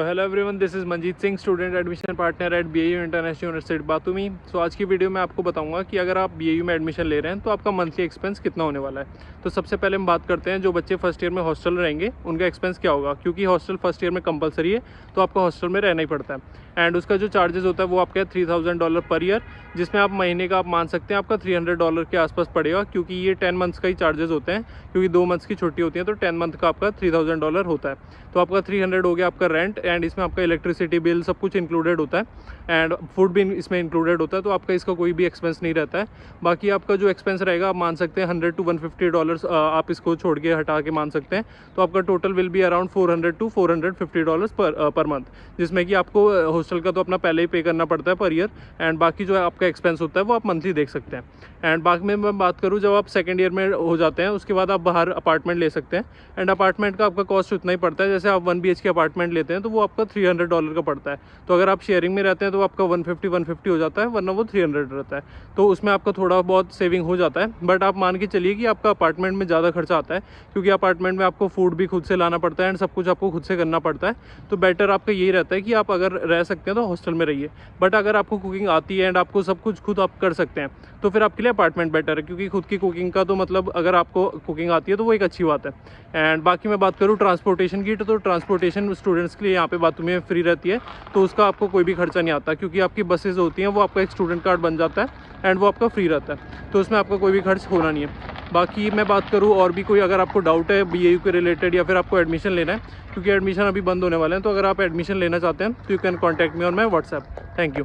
Hello everyone, this is Manjeet Singh, student admission partner at BAU international university Batumi. So आज की video में आपको बताऊंगा कि अगर आप बीएयू में एडमिशन ले रहे हैं तो आपका मंथली एक्सपेंस कितना होने वाला है। तो सबसे पहले हम बात करते हैं जो बच्चे फर्स्ट ईयर में हॉस्टल रहेंगे उनका एक्सपेंस क्या होगा, क्योंकि हॉस्टल फर्स्ट ईयर में कंपलसरी है तो आपको हॉस्टल में रहना ही पड़ता है। एंड उसका जो चार्जेस होता है वो आपका $3000 पर ईयर, जिसमें आप महीने का आप मान सकते हैं आपका $300 के आसपास पड़ेगा, क्योंकि ये 10 मंथ्स का ही चार्जेस होते हैं, क्योंकि 2 मंथ्स की छुट्टी होती है तो 10 मंथ का आपका $3000 होता है। तो आपका 300 हो गया आपका रेंट, एंड इसमें आपका इलेक्ट्रिसिटी बिल सब कुछ इंक्लूडेड होता है एंड फूड भी इसमें इंक्लूडेड होता है, तो आपका इसका कोई भी एक्सपेंस नहीं रहता है। बाकी आपका जो एक्सपेंस रहेगा आप मान सकते हैं $100 to $150 आप इसको छोड़ के हटा के मान सकते हैं। तो आपका total will be around $400 to $450 per month, जिसमें कि आपको हॉस्टल का तो अपना पहले ही पे करना पड़ता है पर ईयर, एंड बाकी जो आपका एक्सपेंस होता है वो आप मंथली देख सकते हैं। एंड बाकी में मैं बात करूँ, जब आप सेकेंड ईयर में हो जाते हैं उसके बाद आप बाहर अपार्टमेंट ले सकते हैं, एंड अपार्टमेंट का आपका कॉस्ट उतना ही पड़ता है। जैसे आप 1 BHK अपार्टमेंट लेते हैं तो वो आपका $300 का पड़ता है। तो अगर आप शेयरिंग में रहते हैं तो आपका 150 हो जाता है, वरना वो 300 रहता है। तो उसमें आपका थोड़ा बहुत सेविंग हो जाता है, बट आप मान के चलिए कि आपका अपार्टमेंट में ज़्यादा खर्चा आता है, क्योंकि अपार्टमेंट में आपको फूड भी खुद से लाना पड़ता है एंड सब कुछ आपको खुद से करना पड़ता है। तो बेटर आपका यही रहता है कि आप अगर रह सकते हैं तो हॉस्टल में रहिए, बट अगर आपको कुकिंग आती है एंड आपको सब कुछ खुद आप कर सकते हैं तो फिर आपके लिए अपार्टमेंट बेटर है, क्योंकि खुद की कुकिंग का तो मतलब अगर आपको कुकिंग आती है तो वो एक अच्छी बात है। एंड बाकी मैं बात करूँ ट्रांसपोर्टेशन की, तो ट्रांसपोर्टेशन स्टूडेंट्स के लिए यहाँ पे बातूमी में फ्री रहती है, तो उसका आपको कोई भी खर्चा नहीं आता, क्योंकि आपकी बसेज होती हैं वो आपका एक स्टूडेंट कार्ड बन जाता है एंड वो आपका फ्री रहता है, तो उसमें आपका कोई भी खर्च होना नहीं है। बाकी मैं बात करूँ और भी कोई अगर आपको डाउट है बीएयू के रिलेटेड या फिर आपको एडमिशन लेना है, क्योंकि एडमिशन अभी बंद होने वाले हैं, तो अगर आप एडमिशन लेना चाहते हैं तो you can contact me on my WhatsApp. Thank you.